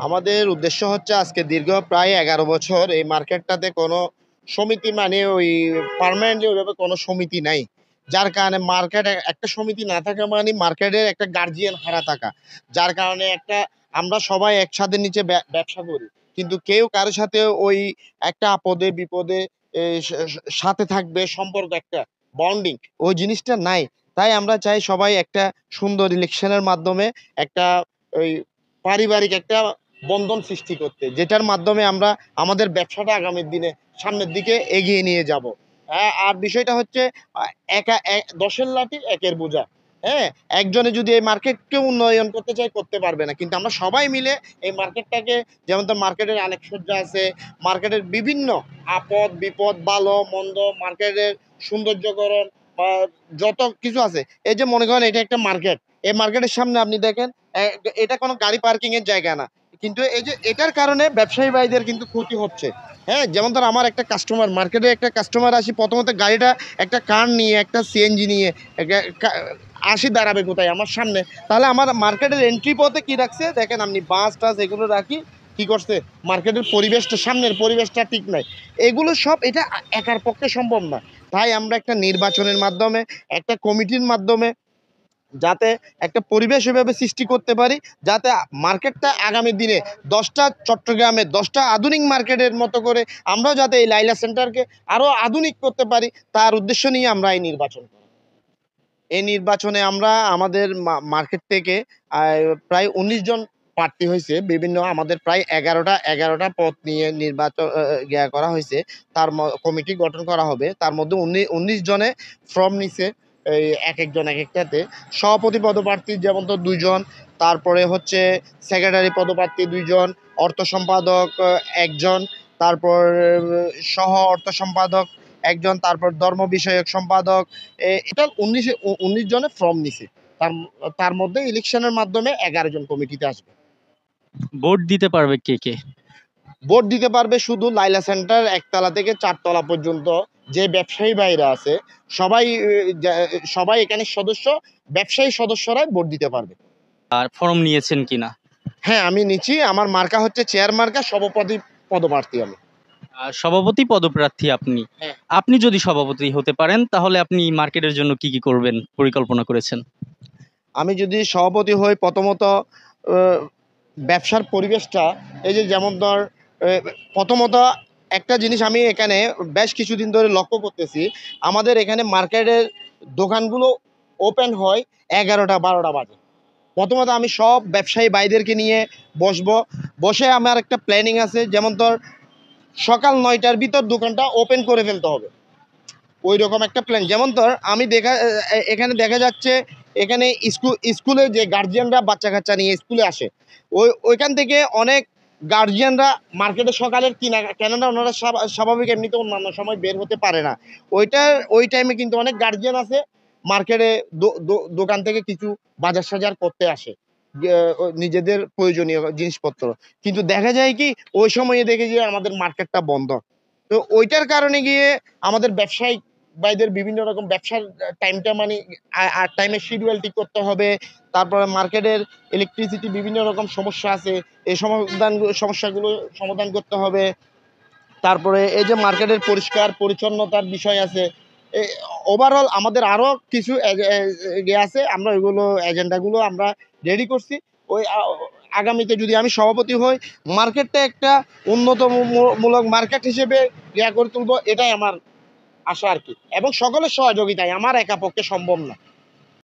আমাদের উদ্দেশ্য হচ্ছে আজকে দীর্ঘ প্রায় ১১ বছর এই মার্কেটটাতে কোনো সমিতি মানে ওই পার্মানেন্টলি ওইভাবে কোনো সমিতি নাই। যার কারণে মার্কেটে একটা সমিতি না থাকা মানে মার্কেটের একটা গার্জিয়ান হারা থাকা। যার কারণে একটা আমরা সবাই একসাথে নিচে ব্যবসা করি। কিন্তু কেউ কারো সাথে ওই একটা আপদে বিপদে এ সাথে থাকবে সম্পর্ক একটা বন্ডিং ওই জিনিসটা নাই। তাই আমরা চাই সবাই একটা সুন্দর ইলেকশনের মাধ্যমে একটা ওই পারিবারিক একটা বন্ধন সৃষ্টি করতে, যেটার মাধ্যমে আমরা আমাদের ব্যবসাটা আগামী দিনে সামনের দিকে এগিয়ে নিয়ে যাব। হ্যাঁ, আর বিষয়টা হচ্ছে একা দশের লাঠি একের বোঝা। হ্যাঁ, একজনে যদি এই মার্কেটকে উন্নয়ন করতে চায় করতে পারবে না, কিন্তু আমরা সবাই মিলে এই মার্কেটটাকে, যেমন তো মার্কেটের আলোকসজ্জা আছে, মার্কেটের বিভিন্ন আপদ বিপদ ভালো মন্দ, মার্কেটের সৌন্দর্যকরণ বা যত কিছু আছে, এই যে মনে করেন এটা একটা মার্কেট, এই মার্কেটের সামনে আপনি দেখেন এটা কোনো গাড়ি পার্কিং এর জায়গা না, কিন্তু এই যে এটার কারণে ব্যবসায়ী ভাইদের কিন্তু ক্ষতি হচ্ছে। হ্যাঁ, যেমন ধর আমার একটা কাস্টমার, মার্কেটে একটা কাস্টমার আসি, প্রথমত গাড়িটা একটা কার নিয়ে একটা সিএনজি নিয়ে আসি দাঁড়াবে কোথায় আমার সামনে, তাহলে আমার মার্কেটের এন্ট্রি পথে কি রাখছে দেখেন আপনি, বাস টাস এগুলো রাখি কি করছে, মার্কেটের পরিবেশটা সামনের পরিবেশটা ঠিক নাই। এগুলো সব এটা একার পক্ষে সম্ভব না। তাই আমরা একটা নির্বাচনের মাধ্যমে, একটা কমিটির মাধ্যমে যাতে একটা পরিবেশ এভাবে সৃষ্টি করতে পারি, যাতে মার্কেটটা আগামী দিনে ১০টা চট্টগ্রামের ১০টা আধুনিক মার্কেটের মতো করে আমরাও যাতে এই লাইলা সেন্টারকে আরো আধুনিক করতে পারি, তার উদ্দেশ্য নিয়ে আমরা এই নির্বাচন করি। এই নির্বাচনে আমরা আমাদের মার্কেট থেকে প্রায় ১৯ জন প্রার্থী হয়েছে, বিভিন্ন আমাদের প্রায় ১১টা পদ নিয়ে নির্বাচন করা হয়েছে। তার কমিটি গঠন করা হবে, তার মধ্যে ১৯ জনে ফর্ম নিছে, এই এক একজন এক একটাতে। সভাপতি পদপ্রার্থী যেমন তো ২ জন, তারপরে হচ্ছে সেক্রেটারি পদপ্রার্থী ২ জন, অর্থ সম্পাদক ১ জন, তারপর সহ অর্থ সম্পাদক ১ জন, তারপর ধর্ম বিষয়ক সম্পাদক। এটা ১৯ জনে ফর্ম নিছে। তার তার মধ্যে ইলেকশনের মাধ্যমে ১১ জন কমিটিতে আসবে। ভোট দিতে পারবে কে কে? ভোট দিতে পারবে শুধু লাইলা সেন্টার ১ তলা থেকে ৪ তলা পর্যন্ত যে ব্যবসায়ী ভাইরা আছে, সবাই সবাই এখানে সদস্য, ব্যবসায়ী সদস্যরাই ভোট দিতে পারবে। আর ফর্ম নিয়েছেন কিনা? হ্যাঁ, আমি নিচ্ছি। আমার মার্কা হচ্ছে চেয়ার মার্কা, সভাপতি পদপ্রার্থী আমি। সভাপতি পদপ্রার্থী আপনি। হ্যাঁ। আপনি যদি সভাপতি হতে পারেন তাহলে আপনি মার্কেটের জন্য কি কি করবেন পরিকল্পনা করেছেন? আমি যদি সভাপতি হই, প্রথমত ব্যবসার পরিবেশটা, এই যে যেমন ধর প্রথমত একটা জিনিস আমি এখানে বেশ কিছুদিন ধরে লক্ষ্য করতেছি, আমাদের এখানে মার্কেটের দোকানগুলো ওপেন হয় ১১টা ১২টা বাজে। প্রথমত আমি সব ব্যবসায়ী ভাইদেরকে নিয়ে বসবো, বসে আমার একটা প্ল্যানিং আছে, যেমন ধর সকাল ৯টার ভিতর দোকানটা ওপেন করে ফেলতে হবে, ওই রকম একটা প্ল্যান। যেমন ধর আমি এখানে দেখা যাচ্ছে, এখানে স্কুলে যে গার্জিয়ানরা বাচ্চা কাচ্চা নিয়ে স্কুলে আসে, ওইখান থেকে অনেক গার্জিয়ানরা মার্কেটে সকালের কেননা ওনারা স্বাভাবিক এমনিতে অন্যান্য সময় বের হতে পারে না, ওই টাইমে কিন্তু অনেক গার্জিয়ান আছে মার্কেটে দোকান থেকে কিছু বাজার সাজার করতে আসে, নিজেদের প্রয়োজনীয় জিনিসপত্র, কিন্তু দেখা যায় কি ওই সময়ে দেখে যে আমাদের মার্কেটটা বন্ধ। তো ওইটার কারণে গিয়ে আমাদের ব্যবসায়িক ভাইদের বিভিন্ন রকম ব্যবসার টাইমটা মানে আর টাইমের শিডিউল ঠিক করতে হবে। তারপরে মার্কেটের ইলেকট্রিসিটি বিভিন্ন রকম সমস্যা আছে, এই সমস্যাগুলো সমাধান করতে হবে। তারপরে এই যে মার্কেটের পরিষ্কার পরিচ্ছন্নতার বিষয় আছে, ওভারঅল আমাদের আরো কিছু আছে, আমরা ওইগুলো এজেন্ডাগুলো আমরা রেডি করছি। ওই আগামীতে যদি আমি সভাপতি হই, মার্কেটটা একটা উন্নতমূলক মার্কেট হিসেবে করে তুলবো, এটাই আমার আশা আর কি, এবং সকলের সহযোগিতায়, আমার একা পক্ষে সম্ভব না।